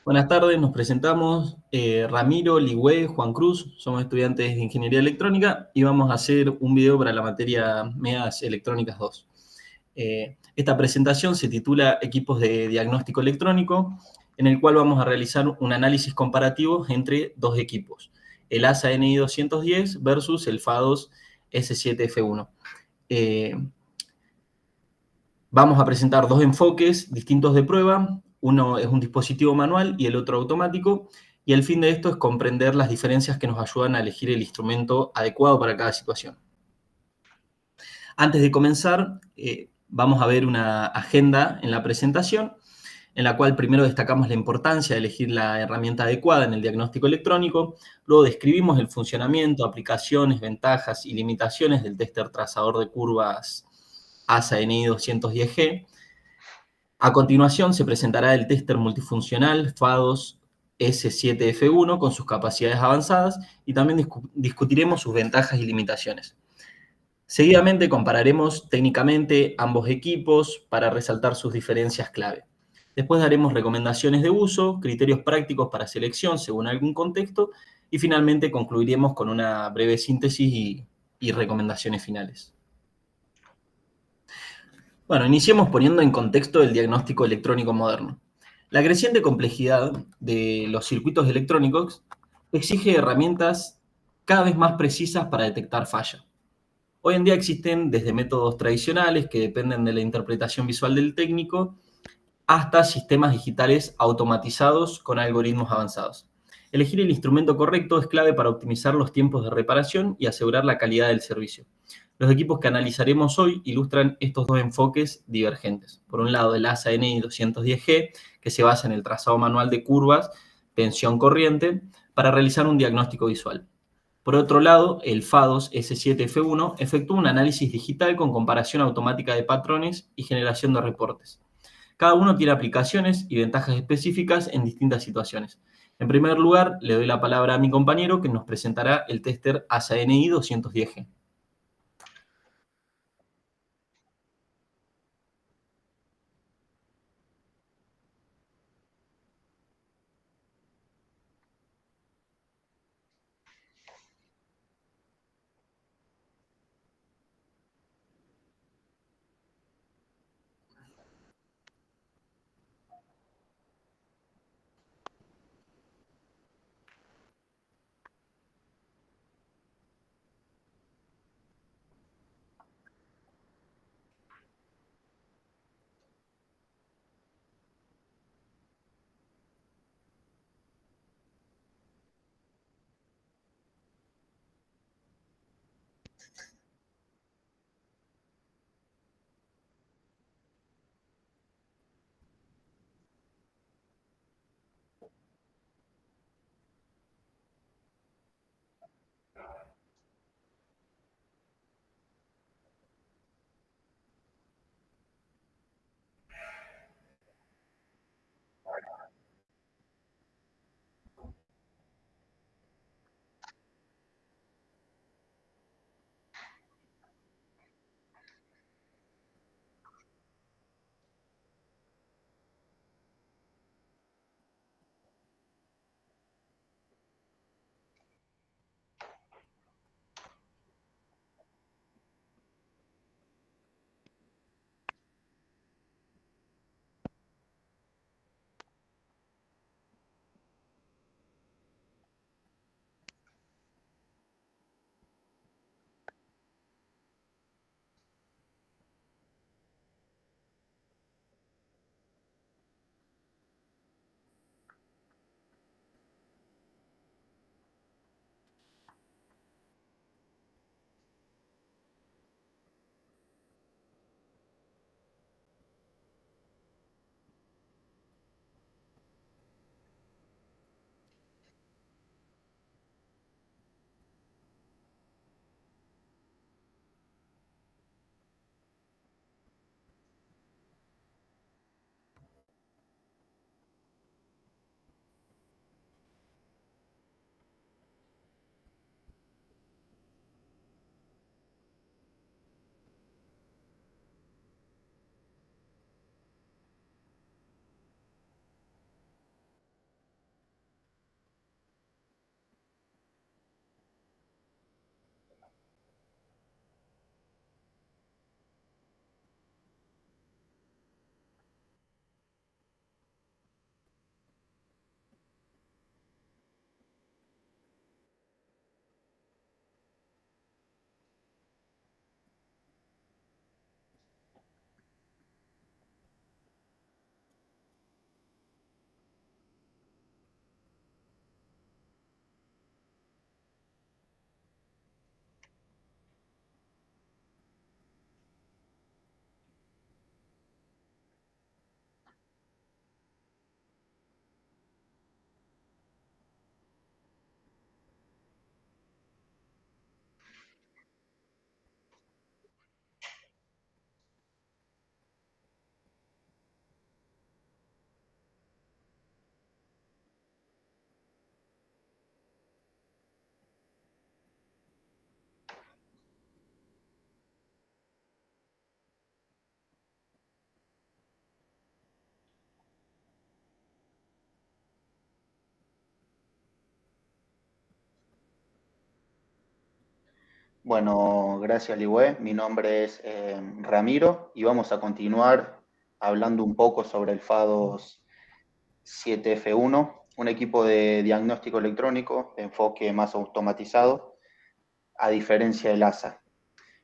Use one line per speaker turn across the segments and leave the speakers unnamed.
Buenas tardes, nos presentamos Ramiro, Ligüe, Juan Cruz, somos estudiantes de Ingeniería Electrónica y vamos a hacer un video para la materia MEAS Electrónicas 2. Esta presentación se titula Equipos de Diagnóstico Electrónico, en el cual vamos a realizar un análisis comparativo entre dos equipos, el ASA NI 210 versus el FADOS S7F1. Vamos a presentar dos enfoques distintos de prueba. Uno es un dispositivo manual y el otro automático. Y el fin de esto es comprender las diferencias que nos ayudan a elegir el instrumento adecuado para cada situación. Antes de comenzar, vamos a ver una agenda en la presentación, en la cual primero destacamos la importancia de elegir la herramienta adecuada en el diagnóstico electrónico, luego describimos el funcionamiento, aplicaciones, ventajas y limitaciones del tester trazador de curvas ASA NI 210G. A continuación se presentará el tester multifuncional FADOS S7F1 con sus capacidades avanzadas y también discutiremos sus ventajas y limitaciones. Seguidamente compararemos técnicamente ambos equipos para resaltar sus diferencias clave. Después daremos recomendaciones de uso, criterios prácticos para selección según algún contexto y finalmente concluiremos con una breve síntesis y recomendaciones finales. Bueno, iniciemos poniendo en contexto el diagnóstico electrónico moderno. La creciente complejidad de los circuitos electrónicos exige herramientas cada vez más precisas para detectar fallas. Hoy en día existen desde métodos tradicionales que dependen de la interpretación visual del técnico hasta sistemas digitales automatizados con algoritmos avanzados. Elegir el instrumento correcto es clave para optimizar los tiempos de reparación y asegurar la calidad del servicio. Los equipos que analizaremos hoy ilustran estos dos enfoques divergentes. Por un lado, el ASA NI 210G, que se basa en el trazado manual de curvas, tensión corriente, para realizar un diagnóstico visual. Por otro lado, el FADOS S7F1 efectúa un análisis digital con comparación automática de patrones y generación de reportes. Cada uno tiene aplicaciones y ventajas específicas en distintas situaciones. En primer lugar, le doy la palabra a mi compañero que nos presentará el tester ASA-NI 210G.
Bueno, gracias, Ligüe. Mi nombre es Ramiro y vamos a continuar hablando un poco sobre el FADOS 7F1, un equipo de diagnóstico electrónico de enfoque más automatizado, a diferencia del ASA.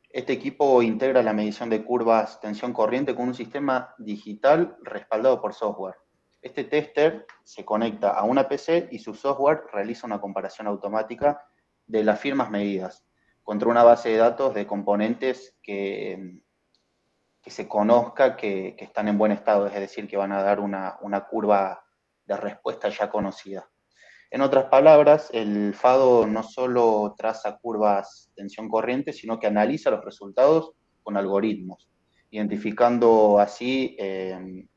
Este equipo integra la medición de curvas tensión corriente con un sistema digital respaldado por software. Este tester se conecta a una PC y su software realiza una comparación automática de las firmas medidas contra una base de datos de componentes que se conozca que están en buen estado, es decir, que van a dar una curva de respuesta ya conocida. En otras palabras, el FADO no solo traza curvas tensión corriente, sino que analiza los resultados con algoritmos, identificando así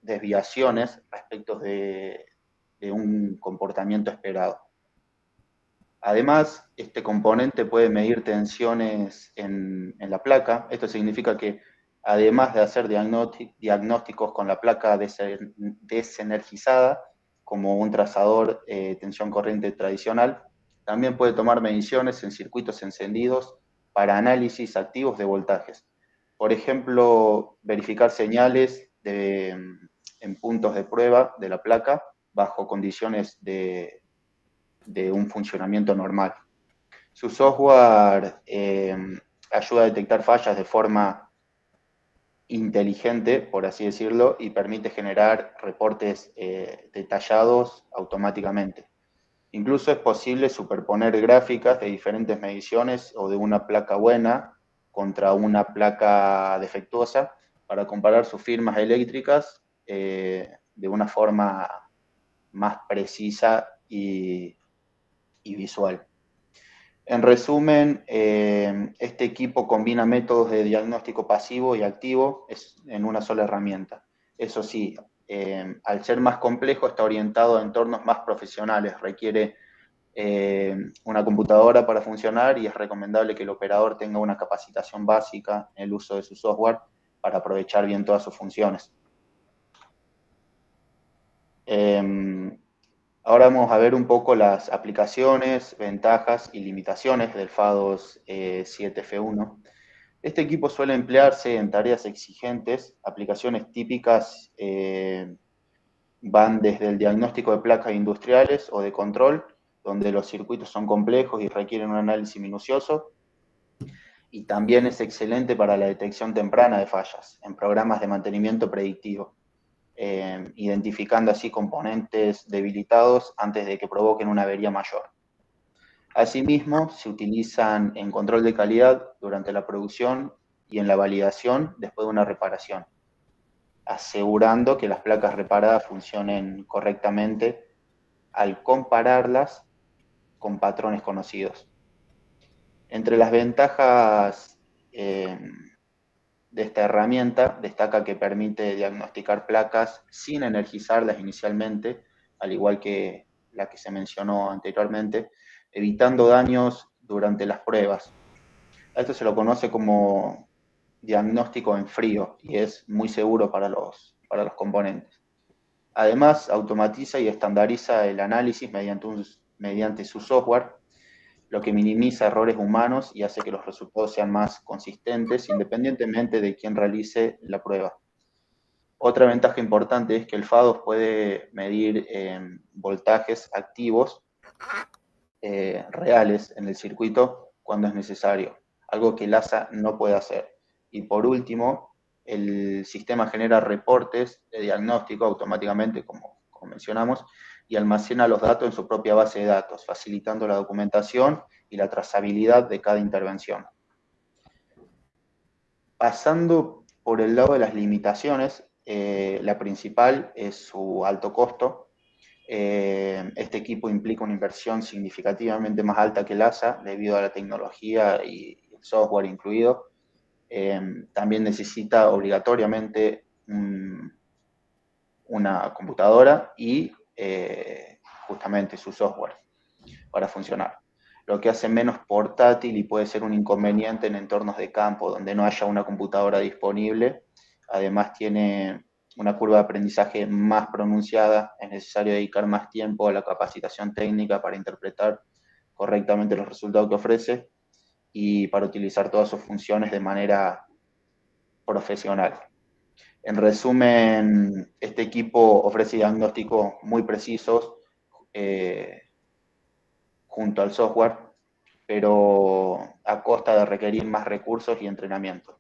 desviaciones respecto de un comportamiento esperado. Además, este componente puede medir tensiones en la placa. Esto significa que además de hacer diagnósticos con la placa desenergizada, como un trazador tensión corriente tradicional, también puede tomar mediciones en circuitos encendidos para análisis activos de voltajes. Por ejemplo, verificar señales en puntos de prueba de la placa bajo condiciones de un funcionamiento normal. Su software ayuda a detectar fallas de forma inteligente, por así decirlo, y permite generar reportes detallados automáticamente. Incluso es posible superponer gráficas de diferentes mediciones o de una placa buena contra una placa defectuosa para comparar sus firmas eléctricas de una forma más precisa y visual. En resumen, este equipo combina métodos de diagnóstico pasivo y activo en una sola herramienta. Eso sí, al ser más complejo, está orientado a entornos más profesionales, requiere una computadora para funcionar y es recomendable que el operador tenga una capacitación básica en el uso de su software para aprovechar bien todas sus funciones. Ahora vamos a ver un poco las aplicaciones, ventajas y limitaciones del FADOS 7F1. Este equipo suele emplearse en tareas exigentes. Aplicaciones típicas van desde el diagnóstico de placas industriales o de control, donde los circuitos son complejos y requieren un análisis minucioso. Y también es excelente para la detección temprana de fallas en programas de mantenimiento predictivo. Identificando así componentes debilitados antes de que provoquen una avería mayor. Asimismo, se utilizan en control de calidad durante la producción y en la validación después de una reparación, asegurando que las placas reparadas funcionen correctamente al compararlas con patrones conocidos. Entre las ventajas de esta herramienta destaca que permite diagnosticar placas sin energizarlas inicialmente, al igual que la que se mencionó anteriormente, evitando daños durante las pruebas. A esto se lo conoce como diagnóstico en frío y es muy seguro para los componentes. Además, automatiza y estandariza el análisis mediante su software, lo que minimiza errores humanos y hace que los resultados sean más consistentes independientemente de quién realice la prueba. Otra ventaja importante es que el FADOS puede medir voltajes activos reales en el circuito cuando es necesario, algo que el ASA no puede hacer. Y por último, el sistema genera reportes de diagnóstico automáticamente, como mencionamos, y almacena los datos en su propia base de datos, facilitando la documentación y la trazabilidad de cada intervención. Pasando por el lado de las limitaciones, la principal es su alto costo. Este equipo implica una inversión significativamente más alta que el ASA debido a la tecnología y el software incluido. También necesita obligatoriamente una computadora y justamente su software para funcionar, lo que hace menos portátil y puede ser un inconveniente en entornos de campo donde no haya una computadora disponible. Además tiene una curva de aprendizaje más pronunciada, es necesario dedicar más tiempo a la capacitación técnica para interpretar correctamente los resultados que ofrece. y para utilizar todas sus funciones de manera profesional. En resumen, este equipo ofrece diagnósticos muy precisos junto al software, pero a costa de requerir más recursos y entrenamiento.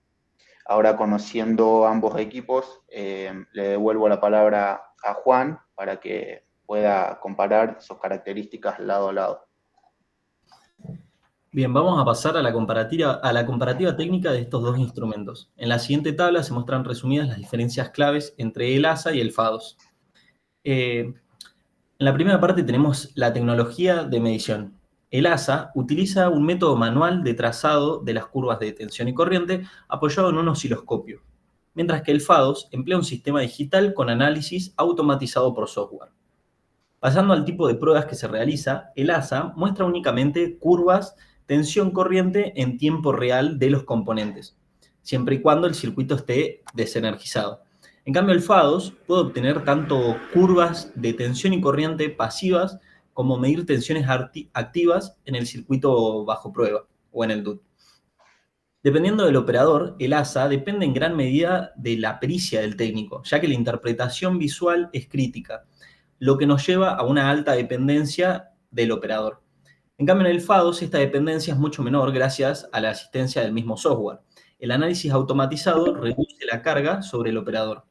Ahora, conociendo ambos equipos, le devuelvo la palabra a Juan para que pueda comparar sus características lado a lado.
Bien, vamos a pasar a la comparativa técnica de estos dos instrumentos. En la siguiente tabla se muestran resumidas las diferencias claves entre el ASA y el FADOS. En la primera parte tenemos la tecnología de medición. El ASA utiliza un método manual de trazado de las curvas de tensión y corriente apoyado en un osciloscopio, mientras que el FADOS emplea un sistema digital con análisis automatizado por software. Pasando al tipo de pruebas que se realiza, el ASA muestra únicamente curvas tensión-corriente en tiempo real de los componentes, siempre y cuando el circuito esté desenergizado. En cambio, el FADOS puede obtener tanto curvas de tensión y corriente pasivas como medir tensiones activas en el circuito bajo prueba o en el DUT. Dependiendo del operador, el ASA depende en gran medida de la pericia del técnico, ya que la interpretación visual es crítica, lo que nos lleva a una alta dependencia del operador. En cambio, en el FADOS esta dependencia es mucho menor gracias a la asistencia del mismo software. El análisis automatizado reduce la carga sobre el operador.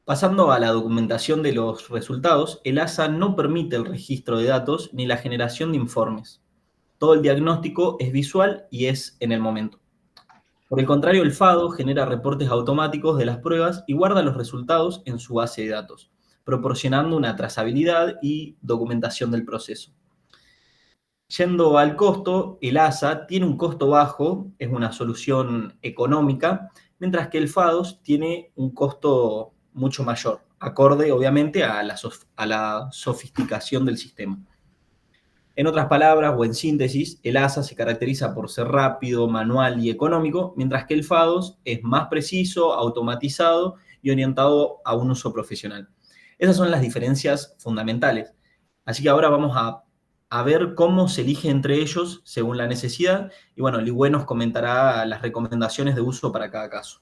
Pasando a la documentación de los resultados, el ASA no permite el registro de datos ni la generación de informes. Todo el diagnóstico es visual y es en el momento. Por el contrario, el FADO genera reportes automáticos de las pruebas y guarda los resultados en su base de datos, proporcionando una trazabilidad y documentación del proceso. Yendo al costo, el ASA tiene un costo bajo, es una solución económica, mientras que el FADOS tiene un costo mucho mayor, acorde obviamente a la sofisticación del sistema. En otras palabras, o en síntesis, el ASA se caracteriza por ser rápido, manual y económico, mientras que el FADOS es más preciso, automatizado y orientado a un uso profesional. Esas son las diferencias fundamentales. Así que ahora vamos a ver cómo se elige entre ellos según la necesidad. Y bueno, Ligüe nos comentará las recomendaciones de uso para cada caso.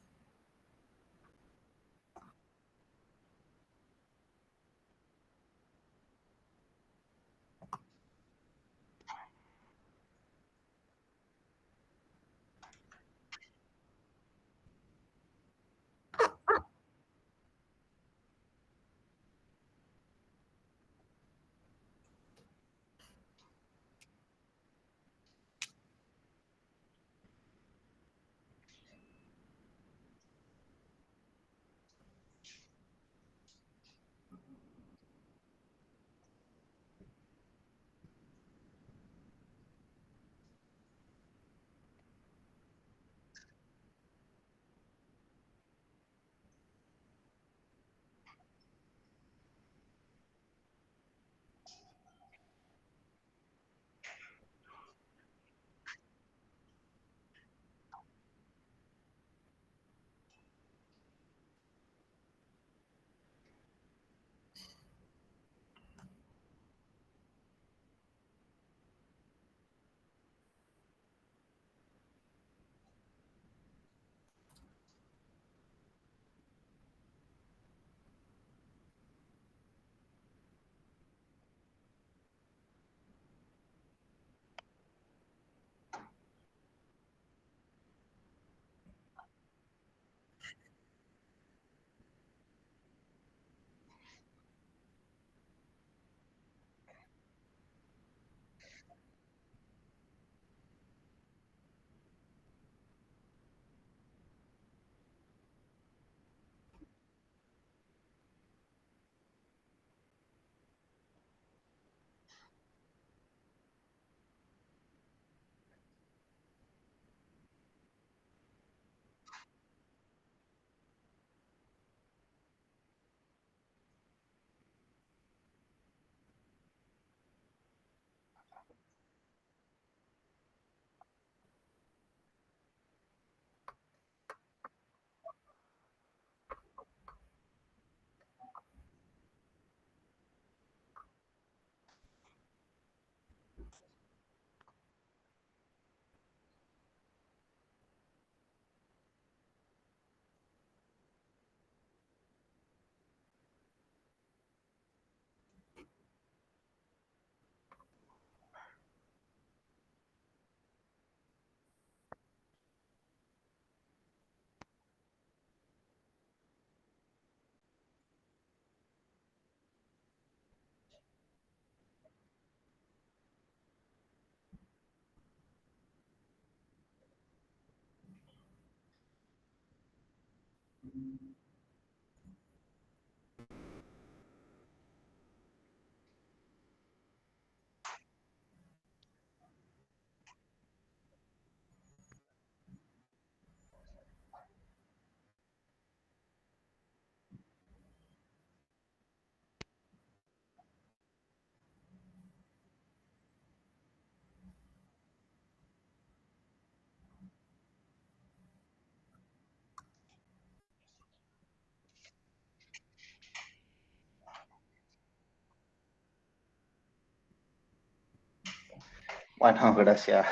Bueno, gracias,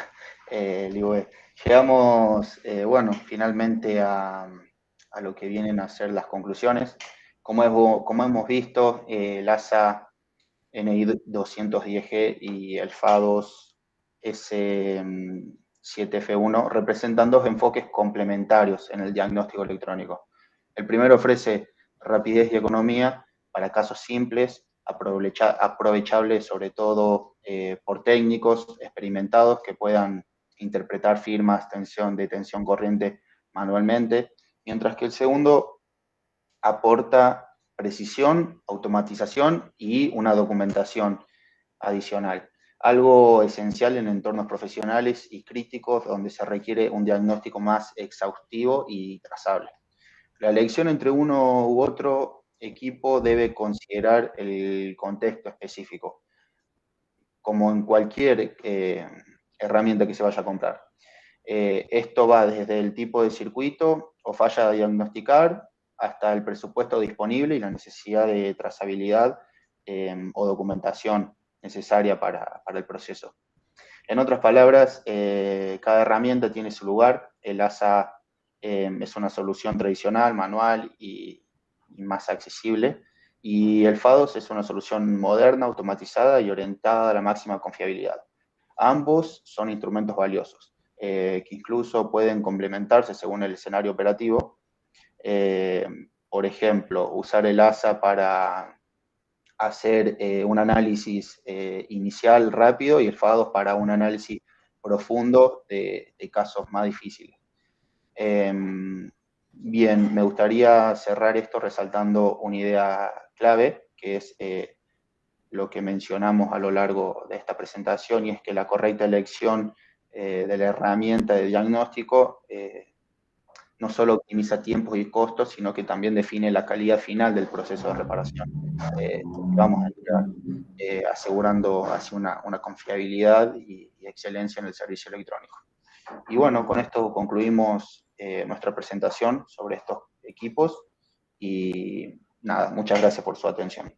Ligue. Llegamos, bueno, finalmente a lo que vienen a ser las conclusiones. Como hemos visto, el ASA NI 210G y el FA2 S7F1 representan dos enfoques complementarios en el diagnóstico electrónico. El primero ofrece rapidez y economía para casos simples, aprovechables sobre todo por técnicos experimentados que puedan interpretar firmas de tensión corriente manualmente, mientras que el segundo aporta precisión, automatización y una documentación adicional. Algo esencial en entornos profesionales y críticos donde se requiere un diagnóstico más exhaustivo y trazable. La elección entre uno u otro equipo debe considerar el contexto específico, como en cualquier herramienta que se vaya a comprar. Esto va desde el tipo de circuito o falla a diagnosticar hasta el presupuesto disponible y la necesidad de trazabilidad o documentación necesaria para el proceso. En otras palabras, cada herramienta tiene su lugar. El ASA es una solución tradicional, manual y más accesible. Y el FA2 es una solución moderna, automatizada y orientada a la máxima confiabilidad. Ambos son instrumentos valiosos, que incluso pueden complementarse según el escenario operativo. Por ejemplo, usar el ASA para hacer un análisis inicial rápido y el FA2 para un análisis profundo de casos más difíciles. Bien, me gustaría cerrar esto resaltando una idea clave, que es lo que mencionamos a lo largo de esta presentación, y es que la correcta elección de la herramienta de diagnóstico no solo optimiza tiempos y costos, sino que también define la calidad final del proceso de reparación que vamos a entregar, asegurando así una confiabilidad y excelencia en el servicio electrónico. Y bueno, con esto concluimos nuestra presentación sobre estos equipos y nada, muchas gracias por su atención.